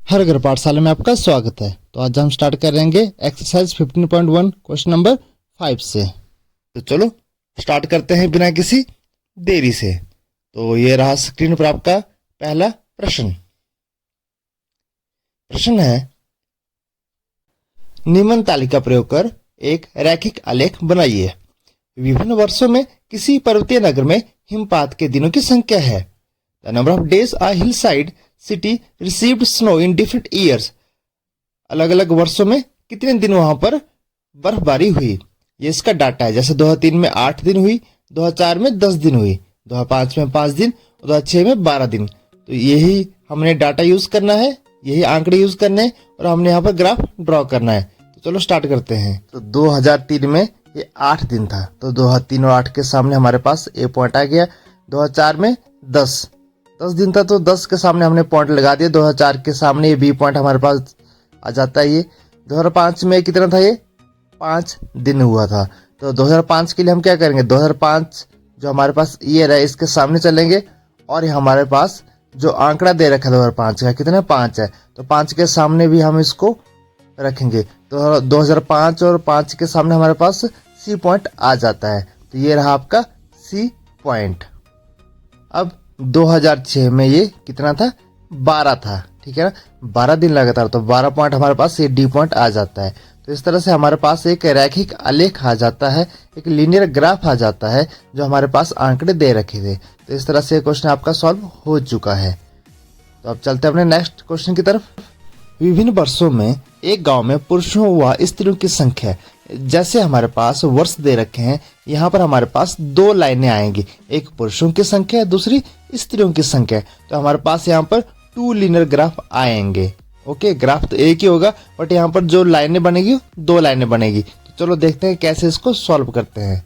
हर घर पाठशाला में आपका स्वागत है। तो आज हम स्टार्ट करेंगे एक्सरसाइज 15.1 क्वेश्चन नंबर 5 से। तो चलो स्टार्ट करते हैं बिना किसी देरी से। तो ये रहा स्क्रीन पर आपका पहला प्रश्न। प्रश्न है, निम्न तालिका प्रयोग कर एक रैखिक आलेख बनाइए। विभिन्न वर्षों में किसी पर्वतीय नगर में हिमपात के दिनों की संख्या है। The number of days a hill side city received snow in different years. अलग अलग वर्षों में कितने दिन वहां पर बर्फबारी हुई, ये इसका डाटा है। जैसे 2003 में 8 दिन हुई, 2004 में 10 दिन हुई, 2005 में 5 दिन, 2006 में 12 दिन। तो यही हमने डाटा यूज करना है, यही आंकड़े यूज करने हैं और हमने यहाँ पर ग्राफ ड्रॉ करना है। तो चलो स्टार्ट करते हैं। तो 2003 में ये 8 दिन था, तो 2003 और 8 के सामने हमारे पास ए पॉइंट आ गया। 2004 में 10 दिन था, तो 10 के सामने हमने पॉइंट लगा दिया। 2004 के सामने ये बी पॉइंट हमारे पास आ जाता है। ये 2005 में कितना था, ये 5 दिन हुआ था। तो 2005 के लिए हम क्या करेंगे, 2005 जो हमारे पास ईयर है इसके सामने चलेंगे और ये हमारे पास जो आंकड़ा दे रखा है 2005 का कितना 5 है, तो 5 के सामने भी हम इसको रखेंगे। तो 2005 और 5 के सामने हमारे पास सी पॉइंट आ जाता है। तो ये रहा आपका सी पॉइंट। अब 2006 में ये कितना था, 12 था, ठीक है ना, 12 दिन लगातार, तो 12 पॉइंट हमारे पास ये डी पॉइंट आ जाता है। तो इस तरह से हमारे पास एक रैखिक आलेख आ जाता है, एक लीनियर ग्राफ आ जाता है जो हमारे पास आंकड़े दे रखे थे। तो इस तरह से क्वेश्चन आपका सॉल्व हो चुका है। तो अब चलते हैं अपने नेक्स्ट क्वेश्चन की तरफ। विभिन्न वर्षों में एक गांव में पुरुषों व स्त्रियों की संख्या, जैसे हमारे पास वर्ष दे रखे हैं, यहाँ पर हमारे पास 2 लाइनें आएंगी, एक पुरुषों की संख्या है, दूसरी स्त्रियों की संख्या है। तो हमारे पास यहाँ पर 2 लीनियर ग्राफ आएंगे। ओके, ग्राफ तो एक ही होगा बट यहाँ पर जो लाइनें बनेगी 2 लाइनें बनेगी। तो चलो देखते हैं कैसे इसको सॉल्व करते हैं।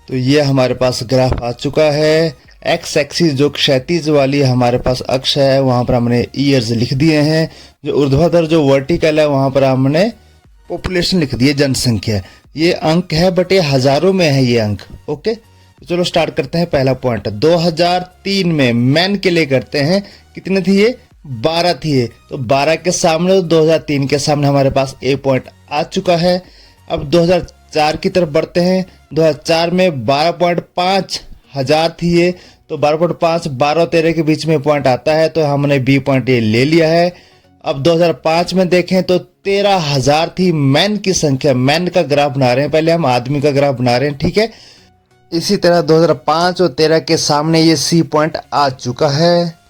तो ये हमारे पास ग्राफ आ चुका है। एक्स एक्सिस जो क्षैतिज वाली हमारे पास अक्ष है वहां पर हमने ईयर्स लिख दिए हैं। जो ऊर्ध्वाधर जो वर्टिकल है वहां पर हमने पॉपुलेशन लिख दी है, जनसंख्या। ये अंक है बट ये हजारों में है ये अंक। ओके, तो चलो स्टार्ट करते हैं। पहला पॉइंट 2003 में मैन के लिए करते हैं, कितने थी ये, 12 थी ये। तो 12 के सामने 2003 के सामने हमारे पास ए पॉइंट आ चुका है। अब 2004 की तरफ बढ़ते हैं। 2004 में 12.5 हजार थी ये, तो 12.5 12 और 13 के बीच में पॉइंट आता है, तो हमने बी पॉइंट ये ले लिया है। अब 2005 में देखें तो 13,000 थी मैन की संख्या। मैन का ग्राफ बना रहे हैं, पहले हम आदमी का ग्राफ बना रहे हैं, ठीक है। इसी तरह 2005 और 13 के सामने ये सी पॉइंट आ चुका है।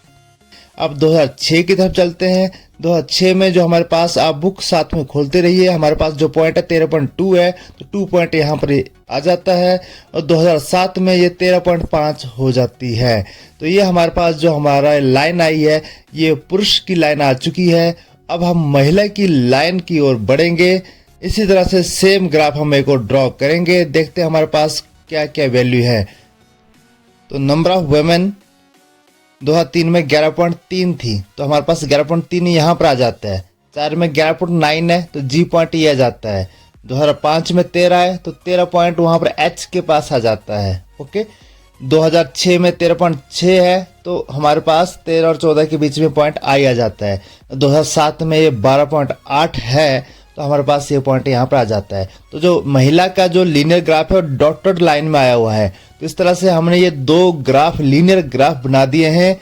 अब 2006 की तरफ चलते हैं। 2006 में जो हमारे पास, आप बुक साथ में खोलते रहिए, हमारे पास जो पॉइंट है 13.2 है, तो 2 पॉइंट यहाँ पर आ जाता है। और 2007 में ये 13.5 हो जाती है। तो ये हमारे पास जो हमारा लाइन आई है ये पुरुष की लाइन आ चुकी है। अब हम महिला की लाइन की ओर बढ़ेंगे। इसी तरह से सेम ग्राफ हम एक और ड्रॉ करेंगे, देखते हैं हमारे पास क्या क्या वैल्यू है। तो नंबर ऑफ वुमेन 2003 में 11.3 थी, तो हमारे पास 11.3 यहाँ पर आ जाता है। 4 में 11.9 है, तो जी पॉइंट ये आ जाता है। 2005 में 13 है, तो 13 पॉइंट वहाँ पर एच के पास आ जाता है। ओके, 2006 में 13.6 है, तो हमारे पास 13 और 14 के बीच में पॉइंट आई आ जाता है। 2007 में ये 12.8 है, तो हमारे पास ये पॉइंट यहाँ पर आ जाता है। तो जो महिला का जो लीनियर ग्राफ है वो डॉटेड लाइन में आया हुआ है। तो इस तरह से हमने ये 2 ग्राफ लीनियर ग्राफ बना दिए हैं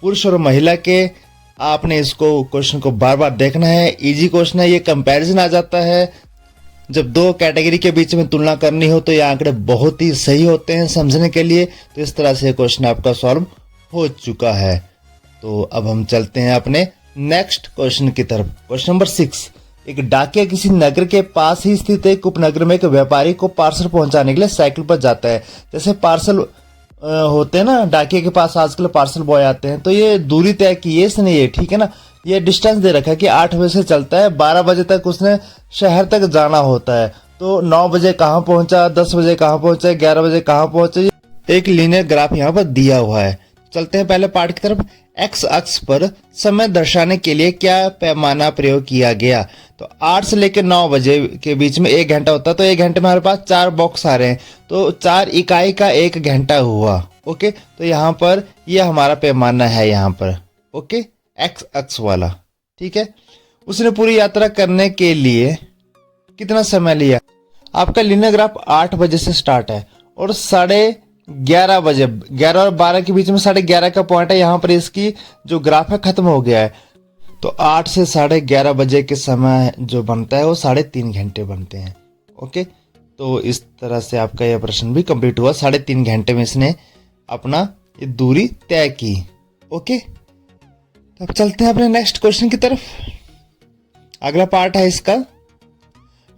पुरुष और महिला के। आपने इसको क्वेश्चन को बार बार देखना है, इजी क्वेश्चन है, ये कंपैरिजन आ जाता है। जब 2 कैटेगरी के बीच में तुलना करनी हो तो ये आंकड़े बहुत ही सही होते हैं समझने के लिए। तो इस तरह से क्वेश्चन आपका सॉल्व हो चुका है। तो अब हम चलते हैं अपने नेक्स्ट क्वेश्चन की तरफ। क्वेश्चन नंबर 6, एक डाकिया किसी नगर के पास ही स्थित एक उपनगर में एक व्यापारी को पार्सल पहुंचाने के लिए साइकिल पर जाता है। जैसे पार्सल होते हैं ना, डाकिया के पास आजकल पार्सल बॉय आते हैं, तो ये दूरी तय की है इसने, ये ठीक है ना। ये डिस्टेंस दे रखा है कि 8 बजे से चलता है, 12 बजे तक उसने शहर तक जाना होता है। तो 9 बजे कहाँ पहुंचा, 10 बजे कहाँ पहुंचा, 11 बजे कहाँ पहुंचे, एक लीनियर ग्राफ यहाँ पर दिया हुआ है। चलते हैं पहले पार्ट की तरफ। एक्स अक्ष पर समय दर्शाने के लिए क्या पैमाना प्रयोग किया गया। तो 8 से लेकर 9 बजे के बीच में 1 घंटा होता है, तो 1 घंटे में हमारे पास 4 बॉक्स आ रहे हैं, तो 4 इकाई का 1 घंटा हुआ। ओके, तो यहाँ पर यह हमारा पैमाना है यहाँ पर। ओके, एक्स अक्ष वाला। ठीक है। उसने पूरी यात्रा करने के लिए कितना समय लिया? आपका लीनियर ग्राफ 8 बजे से स्टार्ट है और 11:30 बजे, 11 और 12 के बीच में 11:30 का पॉइंट है, यहाँ पर इसकी जो ग्राफ है खत्म हो गया है। तो 8 से 11:30 बजे के समय जो बनता है वो 3.5 घंटे बनते हैं। ओके, तो इस तरह से आपका यह प्रश्न भी कंप्लीट हुआ। 3.5 घंटे में इसने अपना ये दूरी तय की। ओके, तो अब चलते हैं अपने नेक्स्ट क्वेश्चन की तरफ। अगला पार्ट है इसका,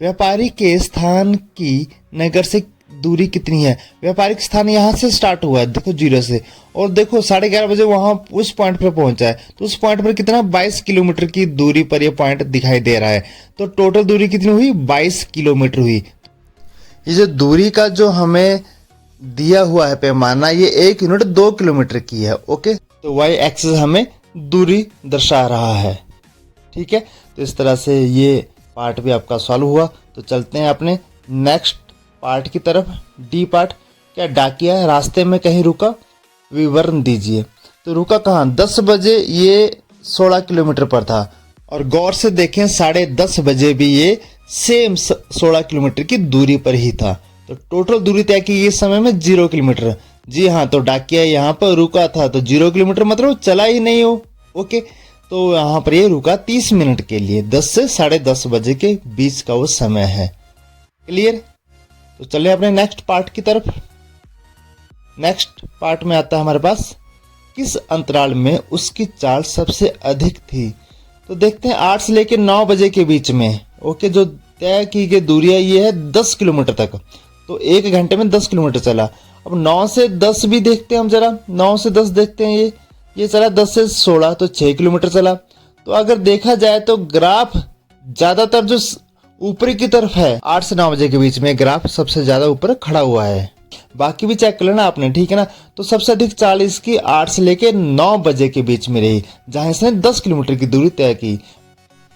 व्यापारी के स्थान की नगर से दूरी कितनी है? व्यापारिक स्थान यहाँ से स्टार्ट हुआ है, देखो 0 से, और देखो 11:30 बजे वहां उस पॉइंट पर पहुंचा है। तो उस पॉइंट पर कितना 22 किलोमीटर की दूरी पर यह पॉइंट दिखाई दे रहा है। तो टोटल दूरी कितनी हुई? 22 किलोमीटर हुई। ये जो दूरी का जो हमें दिया हुआ है पैमाना, ये 1 यूनिट 2 किलोमीटर की है। ओके, तो वाई एक्सिस हमें दूरी दर्शा रहा है। ठीक है, तो इस तरह से ये पार्ट भी आपका सॉल्व हुआ। तो चलते हैं अपने नेक्स्ट पार्ट की तरफ। डी पार्ट, क्या डाकिया रास्ते में कहीं रुका? विवरण दीजिए। तो रुका कहाँ? 10 बजे ये 16 किलोमीटर पर था, और गौर से देखें 10:30 बजे भी ये सेम 16 किलोमीटर की दूरी पर ही था। तो टोटल दूरी तय की इस समय में 0 किलोमीटर। जी हाँ, तो डाकिया यहाँ पर रुका था, तो 0 किलोमीटर मतलब चला ही नहीं हो। ओके, तो यहाँ पर ये रुका 30 मिनट के लिए। 10 से 10:30 बजे के बीच का वो समय है। क्लियर? तो चलिए अपने नेक्स्ट पार्ट की तरफ। नेक्स्ट पार्ट में आता है हमारे पास, किस अंतराल में उसकी चाल सबसे अधिक थी? तो देखते हैं 8 से लेकर 9 बजे के बीच में। ओके, जो तय की गई दूरी है ये है 10 किलोमीटर तक। तो 1 घंटे में 10 किलोमीटर चला। अब 9 से 10 भी देखते हैं हम जरा। 9 से 10 देखते हैं, ये चला 10 से 16, तो 6 किलोमीटर चला। तो अगर देखा जाए तो ग्राफ ज्यादातर जो ऊपरी की तरफ है, 8 से 9 बजे के बीच में ग्राफ सबसे ज्यादा ऊपर खड़ा हुआ है। बाकी भी चेक कर लेना आपने, ठीक है ना। तो सबसे अधिक चाल इसकी 8 से लेकर 9 बजे के बीच में रही, जहां इसने 10 किलोमीटर की दूरी तय की।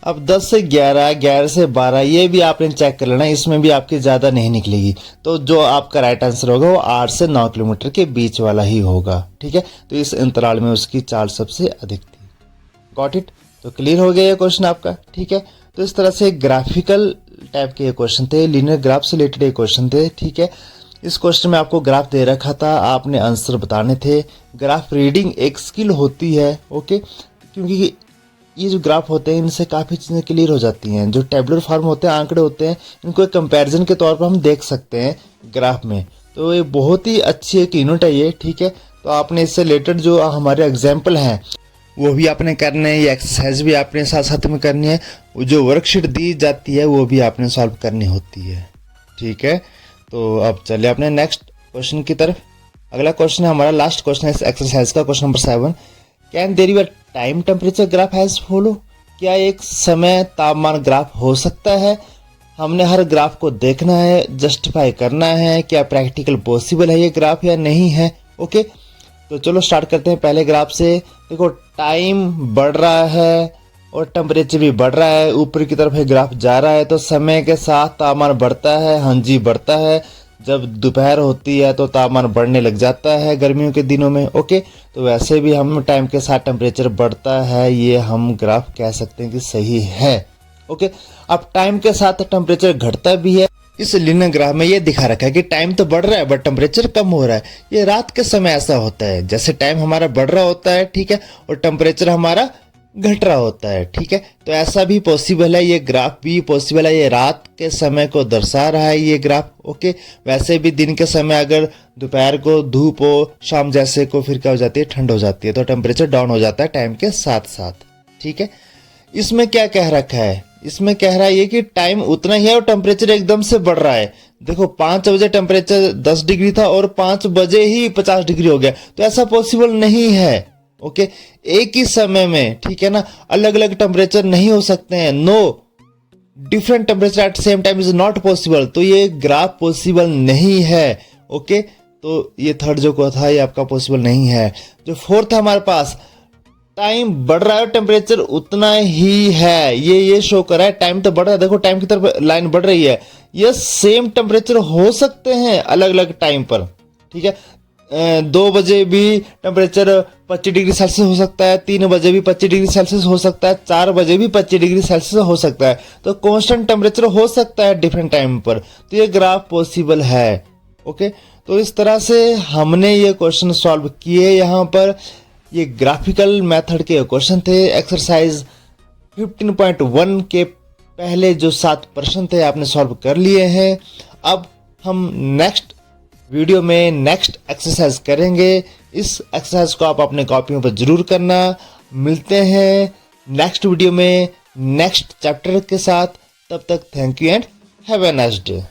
अब 10 से 11, 11 से 12 ये भी आपने चेक कर लेना, इसमें भी आपकी ज्यादा नहीं निकलेगी। तो जो आपका राइट आंसर होगा वो 8 से 9 किलोमीटर के बीच वाला ही होगा। ठीक है, तो इस अंतराल में उसकी चाल सबसे अधिक थी। Got it? तो क्लियर हो गया ये क्वेश्चन आपका। ठीक है, तो इस तरह से ग्राफिकल टाइप के ये क्वेश्चन थे, लीनियर ग्राफ से रिलेटेड ये क्वेश्चन थे। ठीक है, इस क्वेश्चन में आपको ग्राफ दे रखा था, आपने आंसर बताने थे। ग्राफ रीडिंग एक स्किल होती है। ओके, क्योंकि ये जो ग्राफ होते हैं इनसे काफ़ी चीज़ें क्लियर हो जाती हैं। जो टेबुलर फॉर्म होते हैं, आंकड़े होते हैं, इनको एक कंपैरिजन के तौर पर हम देख सकते हैं ग्राफ में। तो ये बहुत ही अच्छी एक यूनिट है ये। ठीक है, तो आपने इससे रिलेटेड जो हमारे एग्जाम्पल हैं वो भी आपने करने हैं, ये एक्सरसाइज भी आपने साथ साथ में करनी है, जो वर्कशीट दी जाती है वो भी आपने सॉल्व करनी होती है। ठीक है, तो अब चलिए अपने नेक्स्ट क्वेश्चन की तरफ। अगला क्वेश्चन है हमारा, लास्ट क्वेश्चन है इस एक्सरसाइज का, question number 7। Can there be a time temperature graph as follow? क्या एक समय तापमान ग्राफ हो सकता है? हमने हर ग्राफ को देखना है, जस्टिफाई करना है, क्या प्रैक्टिकल पॉसिबल है ये ग्राफ या नहीं है। ओके, तो चलो स्टार्ट करते हैं पहले ग्राफ से। देखो टाइम बढ़ रहा है और टेम्परेचर भी बढ़ रहा है, ऊपर की तरफ ग्राफ जा रहा है। तो समय के साथ तापमान बढ़ता है। हाँ जी, बढ़ता है। जब दोपहर होती है तो तापमान बढ़ने लग जाता है गर्मियों के दिनों में। ओके, तो वैसे भी हम टाइम के साथ टेम्परेचर बढ़ता है, ये हम ग्राफ कह सकते हैं कि सही है। ओके, अब टाइम के साथ टेम्परेचर घटता भी है। इस लीनियर ग्राफ में ये दिखा रखा है कि टाइम तो बढ़ रहा है बट टेम्परेचर कम हो रहा है। ये रात के समय ऐसा होता है, जैसे टाइम हमारा बढ़ रहा होता है, ठीक है, और टेम्परेचर हमारा घट रहा होता है। ठीक है, तो ऐसा भी पॉसिबल है, ये ग्राफ भी पॉसिबल है। ये रात के समय को दर्शा रहा है ये ग्राफ। ओके, वैसे भी दिन के समय अगर दोपहर को धूप हो, शाम जैसे को फिर क्या हो जाती है, ठंड हो जाती है, तो टेम्परेचर डाउन हो जाता है टाइम के साथ साथ। ठीक है, इसमें क्या कह रखा है? इसमें कह रहा है ये कि टाइम उतना ही है और टेम्परेचर एकदम से बढ़ रहा है। देखो 5 बजे टेम्परेचर 10 डिग्री था और 5 बजे ही 50 डिग्री हो गया, तो ऐसा पॉसिबल नहीं है। ओके, एक ही समय में, ठीक है ना, अलग अलग टेम्परेचर नहीं हो सकते हैं। No different temperature at same time is not possible. तो ये ग्राफ पॉसिबल नहीं है। ओके, तो ये थर्ड जो था ये आपका पॉसिबल नहीं है। जो फोर्थ है हमारे पास, टाइम बढ़ रहा है, टेम्परेचर उतना ही है, ये शो कर रहा है। टाइम तो बढ़ रहा है, देखो टाइम की तरफ लाइन बढ़ रही है। ये सेम टेम्परेचर हो सकते हैं अलग अलग टाइम पर। ठीक है, 2 बजे भी टेम्परेचर 25 डिग्री सेल्सियस हो सकता है, 3 बजे भी 25 डिग्री सेल्सियस हो सकता है, 4 बजे भी 25 डिग्री सेल्सियस हो सकता है। तो कांस्टेंट टेम्परेचर हो सकता है डिफरेंट टाइम पर, तो ये ग्राफ पॉसिबल है। ओके, तो इस तरह से हमने ये क्वेश्चन सॉल्व किए। यहाँ पर ये ग्राफिकल मेथड के क्वेश्चन थे। एक्सरसाइज 15.1 के पहले जो 7 प्रश्न थे आपने सॉल्व कर लिए हैं। अब हम नेक्स्ट वीडियो में नेक्स्ट एक्सरसाइज करेंगे। इस एक्सरसाइज को आप अपने कॉपियों पर जरूर करना। मिलते हैं नेक्स्ट वीडियो में नेक्स्ट चैप्टर के साथ। तब तक thank you and have a nice day.